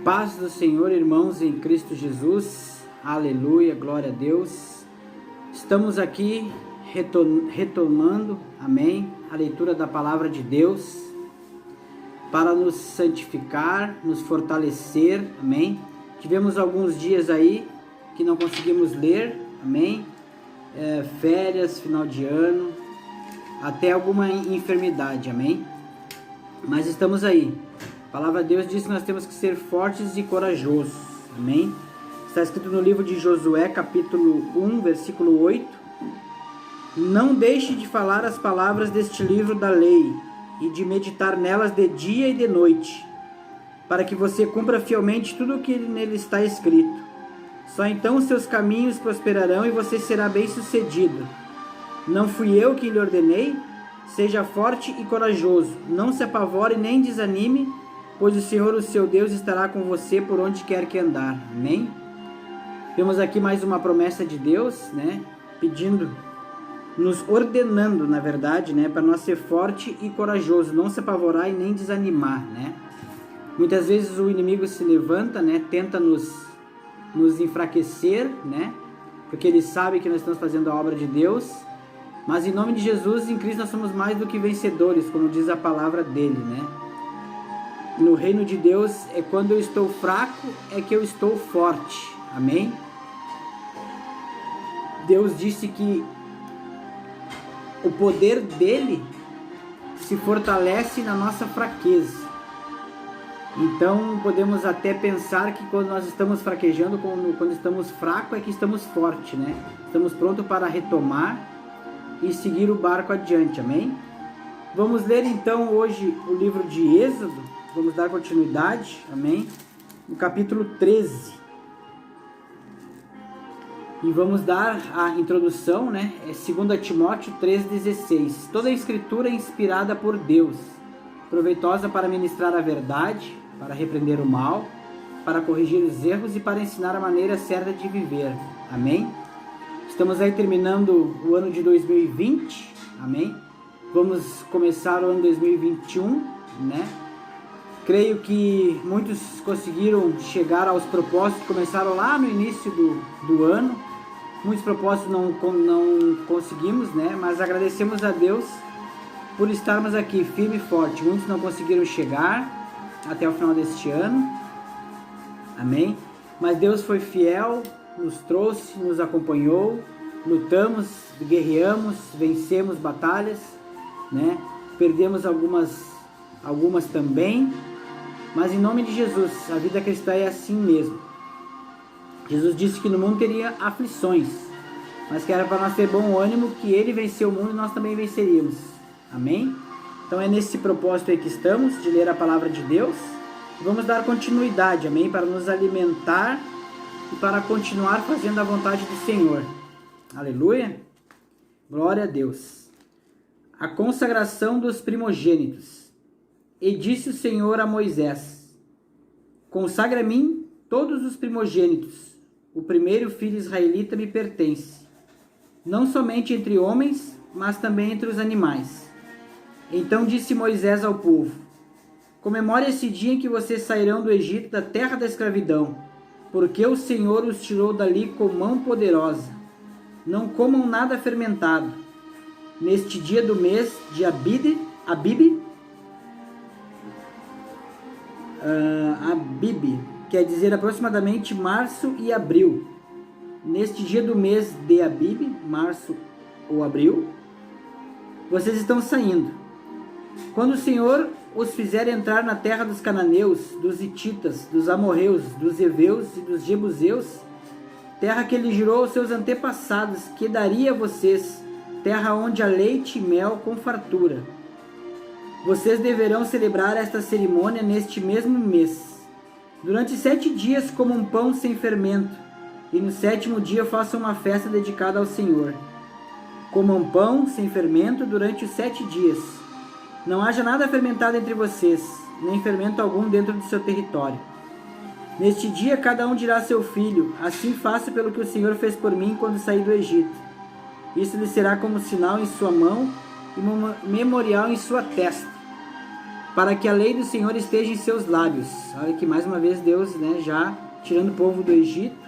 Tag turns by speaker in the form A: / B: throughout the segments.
A: Paz do Senhor, irmãos em Cristo Jesus, aleluia, glória a Deus. Estamos aqui retomando, amém, a leitura da palavra de Deus, para nos santificar, nos fortalecer, amém. Tivemos alguns dias aí que não conseguimos ler, amém, férias, final de ano, até alguma enfermidade, amém. Mas estamos aí. A palavra de Deus diz que nós temos que ser fortes e corajosos, amém? Está escrito no livro de Josué, capítulo 1, versículo 8: Não deixe de falar as palavras deste livro da lei e de meditar nelas de dia e de noite, para que você cumpra fielmente tudo o que nele está escrito. Só então os seus caminhos prosperarão e você será bem-sucedido. Não fui eu que lhe ordenei? Seja forte e corajoso, não se apavore nem desanime, pois o Senhor, o seu Deus, estará com você por onde quer que andar. Amém? Temos aqui mais uma promessa de Deus, né? Pedindo, nos ordenando, na verdade, né? Para nós ser forte e corajoso, não se apavorar e nem desanimar, né? Muitas vezes o inimigo se levanta, né? Tenta nos enfraquecer, né? Porque ele sabe que nós estamos fazendo a obra de Deus. Mas em nome de Jesus, em Cristo, nós somos mais do que vencedores, como diz a palavra dele, né? No reino de Deus, é quando eu estou fraco, é que eu estou forte. Amém? Deus disse que o poder dele se fortalece na nossa fraqueza. Então, podemos até pensar que quando nós estamos fraquejando, quando estamos fracos, é que estamos fortes, né? Estamos prontos para retomar e seguir o barco adiante, amém? Vamos ler então hoje o livro de Êxodo. Vamos dar continuidade, amém? No capítulo 13. E vamos dar a introdução, né? É 2 Timóteo 3,16. Toda a escritura é inspirada por Deus, proveitosa para ministrar a verdade, para repreender o mal, para corrigir os erros e para ensinar a maneira certa de viver. Amém? Estamos aí terminando o ano de 2020, amém? Vamos começar o ano 2021, né? Creio que muitos conseguiram chegar aos propósitos que começaram lá no início do ano. Muitos propósitos não conseguimos, né? Mas agradecemos a Deus por estarmos aqui firme e forte. Muitos não conseguiram chegar até o final deste ano, amém? Mas Deus foi fiel, nos trouxe, nos acompanhou, lutamos, guerreamos, vencemos batalhas, né? Perdemos algumas também, mas em nome de Jesus, a vida cristã é assim mesmo. Jesus disse que no mundo teria aflições, mas que era para nós ter bom ânimo, que ele venceu o mundo e nós também venceríamos. Amém? Então é nesse propósito aí que estamos, de ler a palavra de Deus. Vamos dar continuidade, amém? Para nos alimentar e para continuar fazendo a vontade do Senhor. Aleluia! Glória a Deus! A consagração dos primogênitos. E disse o Senhor a Moisés: Consagra a mim todos os primogênitos. O primeiro filho israelita me pertence, não somente entre homens, mas também entre os animais. Então disse Moisés ao povo: Comemore esse dia em que vocês sairão do Egito, da terra da escravidão, porque o Senhor os tirou dali com mão poderosa. Não comam nada fermentado. Neste dia do mês de Abib, quer dizer aproximadamente março e abril. Neste dia do mês de Abib, março ou abril, vocês estão saindo. Quando o Senhor os fizer entrar na terra dos cananeus, dos hititas, dos amorreus, dos heveus e dos jebuseus, terra que ele jurou aos seus antepassados que daria a vocês, terra onde há leite e mel com fartura. Vocês deverão celebrar esta cerimônia neste mesmo mês. Durante 7 dias comam pão sem fermento, e no 7º dia façam uma festa dedicada ao Senhor. Comam pão sem fermento durante os 7 dias. Não haja nada fermentado entre vocês, nem fermento algum dentro do seu território. Neste dia cada um dirá a seu filho: Assim faço pelo que o Senhor fez por mim quando saí do Egito. Isso lhe será como sinal em sua mão e memorial em sua testa. para que a lei do Senhor esteja em seus lábios. Olha que mais uma vez Deus, né, já tirando o povo do Egito,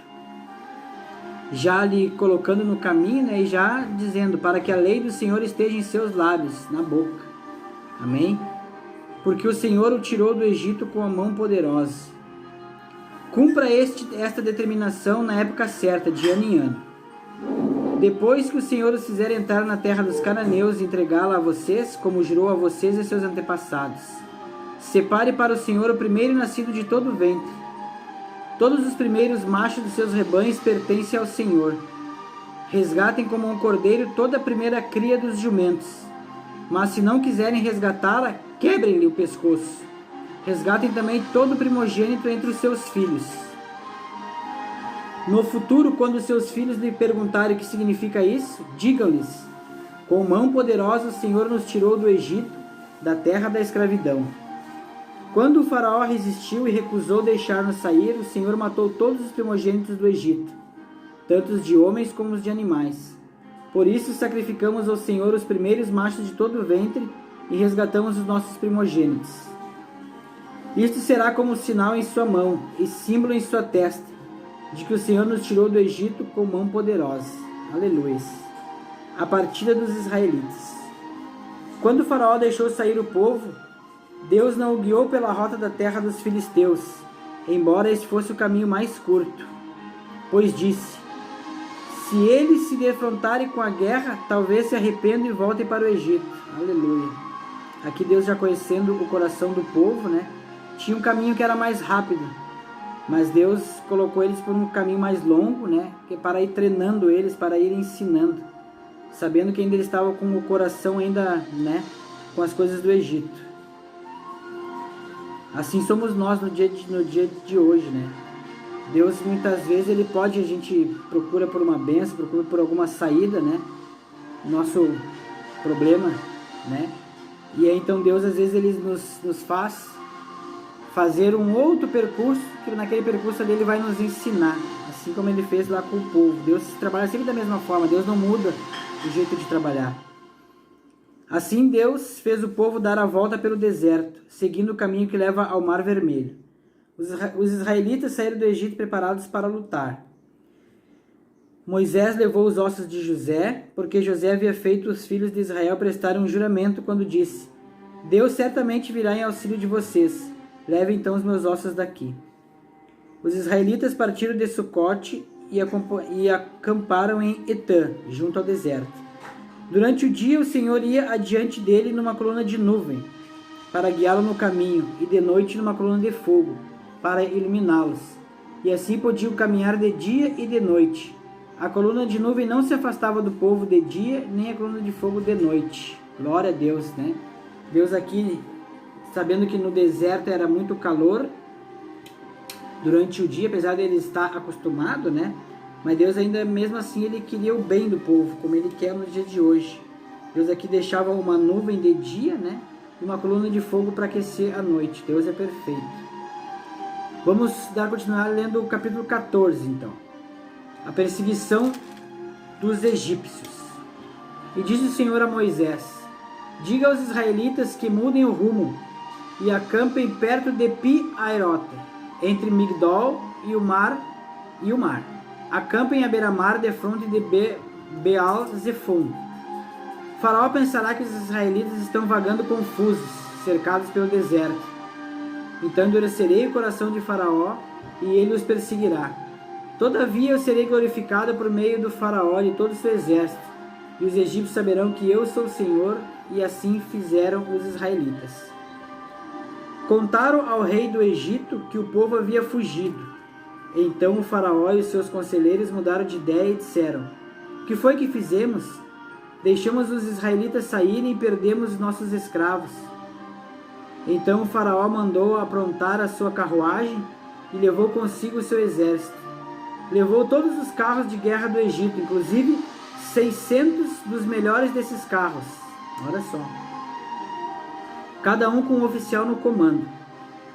A: já lhe colocando no caminho, né, e já dizendo, para que a lei do Senhor esteja em seus lábios, na boca. Amém? Porque o Senhor o tirou do Egito com a mão poderosa. Cumpra esta determinação na época certa, de ano em ano. Depois que o Senhor os fizer entrar na terra dos cananeus e entregá-la a vocês, como jurou a vocês e seus antepassados, separe para o Senhor o primeiro nascido de todo o ventre. Todos os primeiros machos dos seus rebanhos pertencem ao Senhor. Resgatem como um cordeiro toda a primeira cria dos jumentos. Mas se não quiserem resgatá-la, quebrem-lhe o pescoço. Resgatem também todo o primogênito entre os seus filhos. No futuro, quando seus filhos lhe perguntarem o que significa isso, digam-lhes: com mão poderosa o Senhor nos tirou do Egito, da terra da escravidão. Quando o faraó resistiu e recusou deixar-nos sair, o Senhor matou todos os primogênitos do Egito, tanto os de homens como os de animais. Por isso sacrificamos ao Senhor os primeiros machos de todo o ventre e resgatamos os nossos primogênitos. Isto será como sinal em sua mão e símbolo em sua testa, de que o Senhor nos tirou do Egito com mão poderosa. Aleluia. A partida dos israelitas. Quando o faraó deixou sair o povo, Deus não o guiou pela rota da terra dos filisteus, embora este fosse o caminho mais curto, pois disse: se eles se defrontarem com a guerra, talvez se arrependam e voltem para o Egito. Aleluia. Aqui Deus, já conhecendo o coração do povo, né, tinha um caminho que era mais rápido, mas Deus colocou eles por um caminho mais longo, né, para ir treinando eles, para ir ensinando, sabendo que ainda eles estavam com o coração ainda, né, com as coisas do Egito. Assim somos nós no dia de hoje, né? Deus muitas vezes a gente procura por uma bênção, procura por alguma saída, né? Nosso problema, né? E aí então Deus às vezes ele nos faz fazer um outro percurso, que naquele percurso ali ele vai nos ensinar, assim como ele fez lá com o povo. Deus trabalha sempre da mesma forma, Deus não muda o jeito de trabalhar. Assim Deus fez o povo dar a volta pelo deserto, seguindo o caminho que leva ao Mar Vermelho. Os israelitas saíram do Egito preparados para lutar. Moisés levou os ossos de José, porque José havia feito os filhos de Israel prestarem um juramento quando disse: Deus certamente virá em auxílio de vocês. Leve então os meus ossos daqui. Os israelitas partiram de Sucote e acamparam em Etã, junto ao deserto. Durante o dia o Senhor ia adiante dele numa coluna de nuvem, para guiá-lo no caminho, e de noite numa coluna de fogo, para iluminá-los. E assim podiam caminhar de dia e de noite. A coluna de nuvem não se afastava do povo de dia, nem a coluna de fogo de noite. Glória a Deus, né? Deus aqui, sabendo que no deserto era muito calor durante o dia, apesar de ele estar acostumado, né? Mas Deus ainda, mesmo assim, ele queria o bem do povo, como ele quer no dia de hoje. Deus aqui deixava uma nuvem de dia, né? E uma coluna de fogo para aquecer a noite. Deus é perfeito. Vamos continuar lendo o capítulo 14, então. A perseguição dos egípcios. E diz o Senhor a Moisés: diga aos israelitas que mudem o rumo e acampem perto de Pi-Hairota, entre Migdol e o mar. Acampem à beira-mar defronte de Baal-Zefon. Faraó pensará que os israelitas estão vagando confusos, cercados pelo deserto. Então endurecerei o coração de Faraó e ele os perseguirá. Todavia eu serei glorificado por meio do Faraó e todo o seu exército, e os egípcios saberão que eu sou o Senhor, e assim fizeram os israelitas. Contaram ao rei do Egito que o povo havia fugido. Então o Faraó e os seus conselheiros mudaram de ideia e disseram: o que foi que fizemos? Deixamos os israelitas saírem e perdemos os nossos escravos. Então o Faraó mandou aprontar a sua carruagem e levou consigo o seu exército. Levou todos os carros de guerra do Egito, inclusive 600 dos melhores desses carros. Olha só. Cada um com um oficial no comando.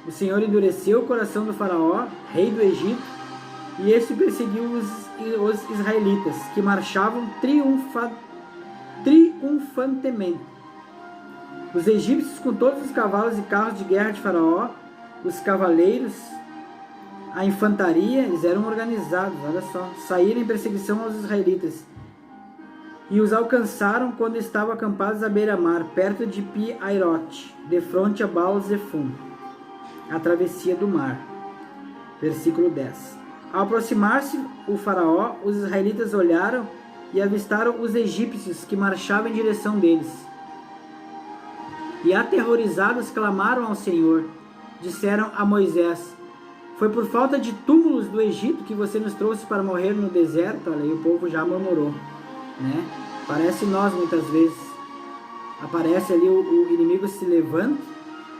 A: O Senhor endureceu o coração do Faraó, rei do Egito, e este perseguiu os israelitas, que marchavam triunfantemente. Os egípcios, com todos os cavalos e carros de guerra de Faraó, os cavaleiros, a infantaria, eles eram organizados, olha só, saíram em perseguição aos israelitas e os alcançaram quando estavam acampados à beira-mar, perto de Pi-Airote, de fronte a Baal-Zefum, a travessia do mar. Versículo 10. Ao aproximar-se o faraó, os israelitas olharam e avistaram os egípcios que marchavam em direção deles. E aterrorizados clamaram ao Senhor. Disseram a Moisés: foi por falta de túmulos do Egito que você nos trouxe para morrer no deserto? Olha, e o povo já murmurou, né? Parece nós muitas vezes. Aparece ali o inimigo se levanta,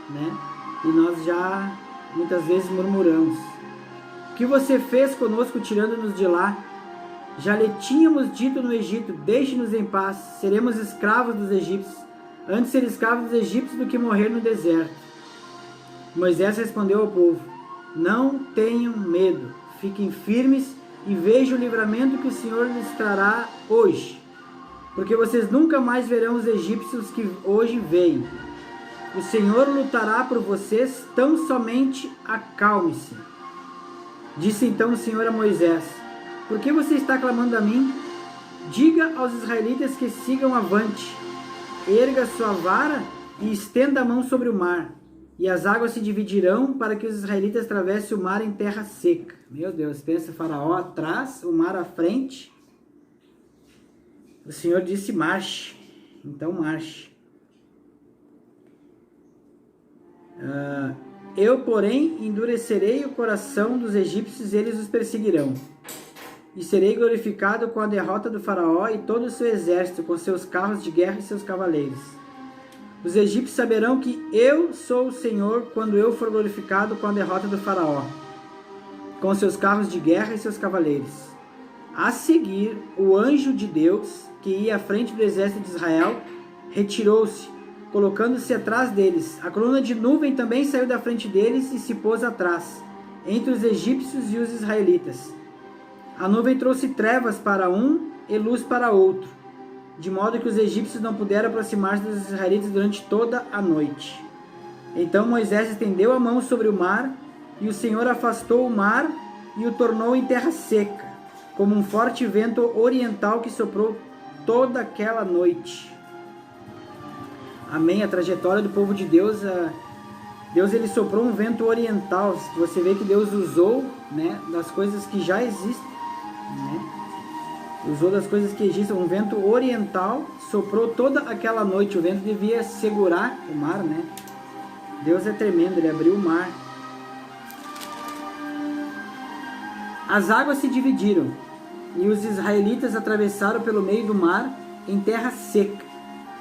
A: né? E nós já muitas vezes murmuramos. O que você fez conosco tirando-nos de lá? Já lhe tínhamos dito no Egito: deixe-nos em paz, seremos escravos dos egípcios. Antes ser escravo dos egípcios do que morrer no deserto. Moisés respondeu ao povo: não tenham medo, fiquem firmes e vejam o livramento que o Senhor lhes trará hoje, porque vocês nunca mais verão os egípcios que hoje veem. O Senhor lutará por vocês, tão somente acalme-se. Disse então o Senhor a Moisés: por que você está clamando a mim? Diga aos israelitas que sigam avante. Erga sua vara e estenda a mão sobre o mar, e as águas se dividirão para que os israelitas atravessem o mar em terra seca. Meu Deus, pensa, Faraó atrás, o mar à frente. O Senhor disse: marche. Então marche. Eu, porém, endurecerei o coração dos egípcios e eles os perseguirão. E serei glorificado com a derrota do faraó e todo o seu exército, com seus carros de guerra e seus cavaleiros. Os egípcios saberão que eu sou o Senhor quando eu for glorificado com a derrota do faraó, com seus carros de guerra e seus cavaleiros. A seguir, o anjo de Deus, que ia à frente do exército de Israel, retirou-se, colocando-se atrás deles. A coluna de nuvem também saiu da frente deles e se pôs atrás, entre os egípcios e os israelitas. A nuvem trouxe trevas para um e luz para outro, de modo que os egípcios não puderam aproximar-se dos israelitas durante toda a noite. Então Moisés estendeu a mão sobre o mar, e o Senhor afastou o mar e o tornou em terra seca, como um forte vento oriental que soprou toda aquela noite. Amém. A trajetória do povo de Deus, Deus ele soprou um vento oriental. Você vê que Deus usou, né, das coisas que já existem, né? Usou das coisas que existem, um vento oriental, soprou toda aquela noite. O vento devia segurar o mar, né? Deus é tremendo, ele abriu o mar. As águas se dividiram, e os israelitas atravessaram pelo meio do mar em terra seca,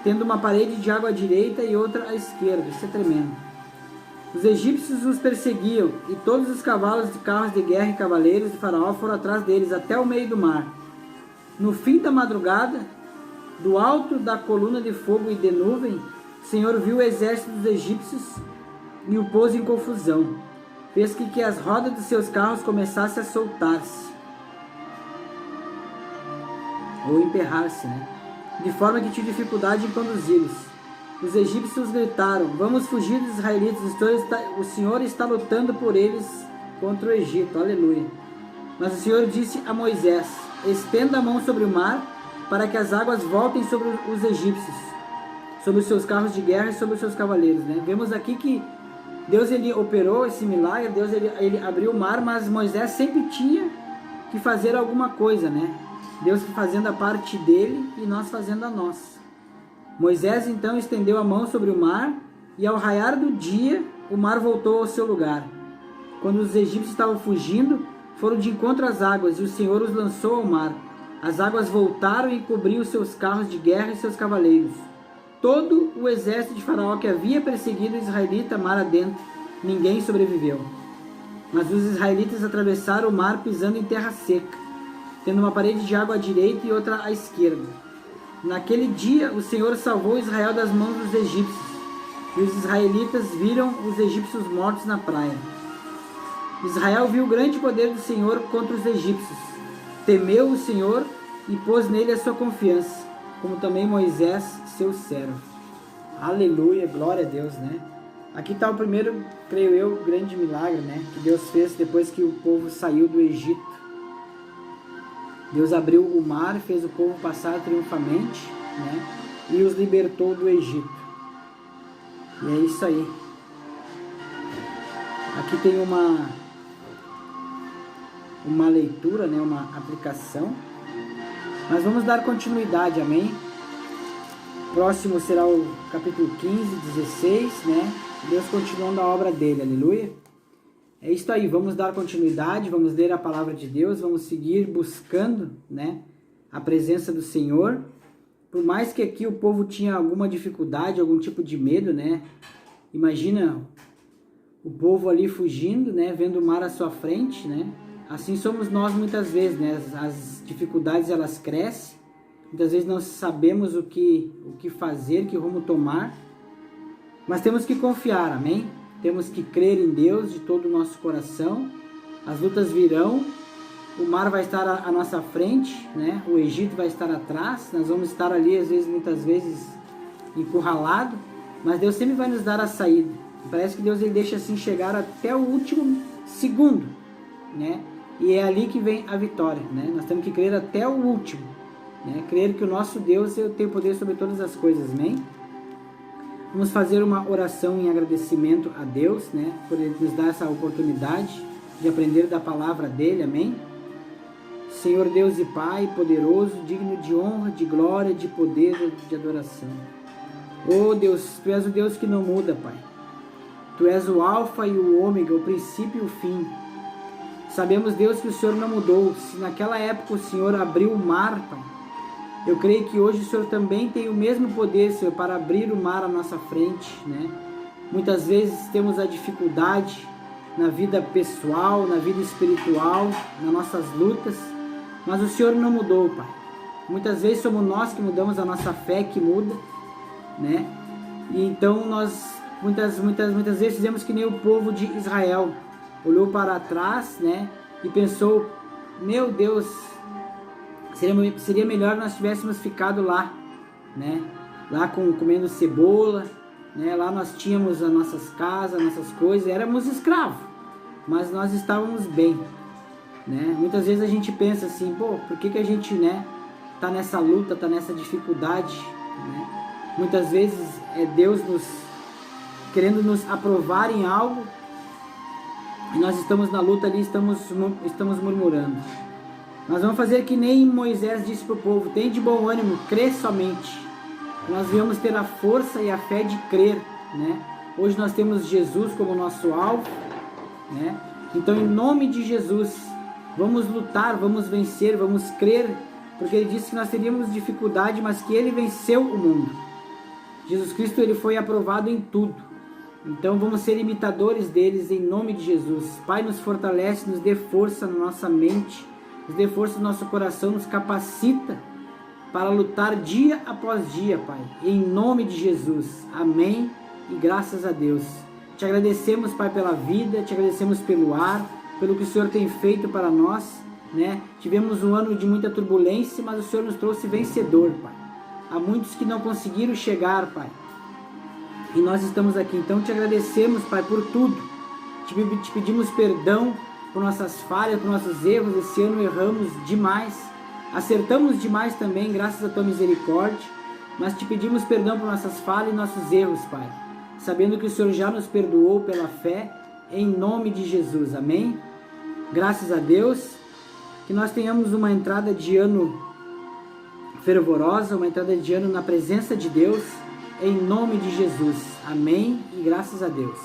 A: tendo uma parede de água à direita e outra à esquerda. Isso é tremendo. Os egípcios os perseguiam, e todos os cavalos de carros de guerra e cavaleiros de Faraó foram atrás deles até o meio do mar. No fim da madrugada, do alto da coluna de fogo e de nuvem, o Senhor viu o exército dos egípcios e o pôs em confusão. Fez que as rodas de seus carros começassem a soltar-se, ou emperrar-se, né? De forma que tinha dificuldade em conduzi-los. Os egípcios gritaram: vamos fugir dos israelitas, o Senhor está lutando por eles contra o Egito. Aleluia. Mas o Senhor disse a Moisés: estenda a mão sobre o mar, para que as águas voltem sobre os egípcios, sobre os seus carros de guerra e sobre os seus cavaleiros, né? Vemos aqui que Deus ele operou esse milagre, Deus ele abriu o mar, mas Moisés sempre tinha que fazer alguma coisa, né? Deus fazendo a parte dele e nós fazendo a nossa. Moisés então estendeu a mão sobre o mar, e ao raiar do dia, o mar voltou ao seu lugar. Quando os egípcios estavam fugindo, foram de encontro às águas, e o Senhor os lançou ao mar. As águas voltaram e cobriam seus carros de guerra e seus cavaleiros. Todo o exército de Faraó que havia perseguido o israelita mar adentro, ninguém sobreviveu. Mas os israelitas atravessaram o mar pisando em terra seca, tendo uma parede de água à direita e outra à esquerda. Naquele dia, o Senhor salvou Israel das mãos dos egípcios, e os israelitas viram os egípcios mortos na praia. Israel viu o grande poder do Senhor contra os egípcios, temeu o Senhor e pôs nele a sua confiança, como também Moisés, seu servo. Aleluia, glória a Deus, né? Aqui está o primeiro, creio eu, grande milagre, né? Que Deus fez depois que o povo saiu do Egito. Deus abriu o mar, fez o povo passar triunfamente, né? E os libertou do Egito. E é isso aí. Aqui tem uma leitura, né? Uma aplicação. Mas vamos dar continuidade, amém? Próximo será o capítulo 15, 16, né? Deus continuando a obra dele, aleluia. É isso aí, vamos dar continuidade, vamos ler a palavra de Deus, vamos seguir buscando, né, a presença do Senhor. Por mais que aqui o povo tinha alguma dificuldade, algum tipo de medo, né? Imagina o povo ali fugindo, né, vendo o mar à sua frente, né? Assim somos nós muitas vezes, né? As dificuldades elas crescem. Muitas vezes não sabemos o que fazer, que rumo tomar, mas temos que confiar, amém? Temos que crer em Deus de todo o nosso coração. As lutas virão, o mar vai estar à nossa frente, né? O Egito vai estar atrás, nós vamos estar ali, às vezes, muitas vezes, encurralado, mas Deus sempre vai nos dar a saída. Parece que Deus ele deixa assim chegar até o último segundo, né? E é ali que vem a vitória, né? Nós temos que crer até o último. Né? Crer que o nosso Deus tem poder sobre todas as coisas, amém? Vamos fazer uma oração em agradecimento a Deus, né? Por Ele nos dar essa oportunidade de aprender da palavra dEle, amém? Senhor Deus e Pai, poderoso, digno de honra, de glória, de poder, de adoração. Oh Deus, Tu és o Deus que não muda, Pai. Tu és o alfa e o ômega, o princípio e o fim. Sabemos, Deus, que o Senhor não mudou. Se naquela época o Senhor abriu o mar, Pai, eu creio que hoje o Senhor também tem o mesmo poder, Senhor, para abrir o mar à nossa frente, né? Muitas vezes temos a dificuldade na vida pessoal, na vida espiritual, nas nossas lutas, mas o Senhor não mudou, Pai. Muitas vezes somos nós que mudamos, a nossa fé que muda, né? E então nós muitas vezes fizemos que nem o povo de Israel, olhou para trás, né? E pensou, meu Deus, seria melhor nós tivéssemos ficado lá, né? Lá comendo cebola, né? Lá nós tínhamos as nossas casas, nossas coisas, éramos escravos, mas nós estávamos bem, né? Muitas vezes a gente pensa assim, pô, por que a gente, né, tá nessa luta, tá nessa dificuldade, né? Muitas vezes é Deus querendo nos aprovar em algo, e nós estamos na luta ali, estamos murmurando. Nós vamos fazer que nem Moisés disse para o povo, tem de bom ânimo, crê somente. Nós devemos ter a força e a fé de crer, né? Hoje nós temos Jesus como nosso alvo, né? Então, em nome de Jesus, vamos lutar, vamos vencer, vamos crer, porque Ele disse que nós teríamos dificuldade, mas que Ele venceu o mundo. Jesus Cristo, Ele foi aprovado em tudo. Então, vamos ser imitadores deles em nome de Jesus. Pai, nos fortalece, nos dê força na nossa mente, nos dê força no nosso coração, nos capacita para lutar dia após dia, Pai. Em nome de Jesus. Amém e graças a Deus. Te agradecemos, Pai, pela vida, te agradecemos pelo ar, pelo que o Senhor tem feito para nós, né? Tivemos um ano de muita turbulência, mas o Senhor nos trouxe vencedor, Pai. Há muitos que não conseguiram chegar, Pai. E nós estamos aqui. Então te agradecemos, Pai, por tudo. Te pedimos perdão por nossas falhas, por nossos erros. Esse ano erramos demais, acertamos demais também, graças à Tua misericórdia, mas te pedimos perdão por nossas falhas e nossos erros, Pai, sabendo que o Senhor já nos perdoou pela fé, em nome de Jesus, amém? Graças a Deus, que nós tenhamos uma entrada de ano fervorosa, uma entrada de ano na presença de Deus, em nome de Jesus, amém? E graças a Deus.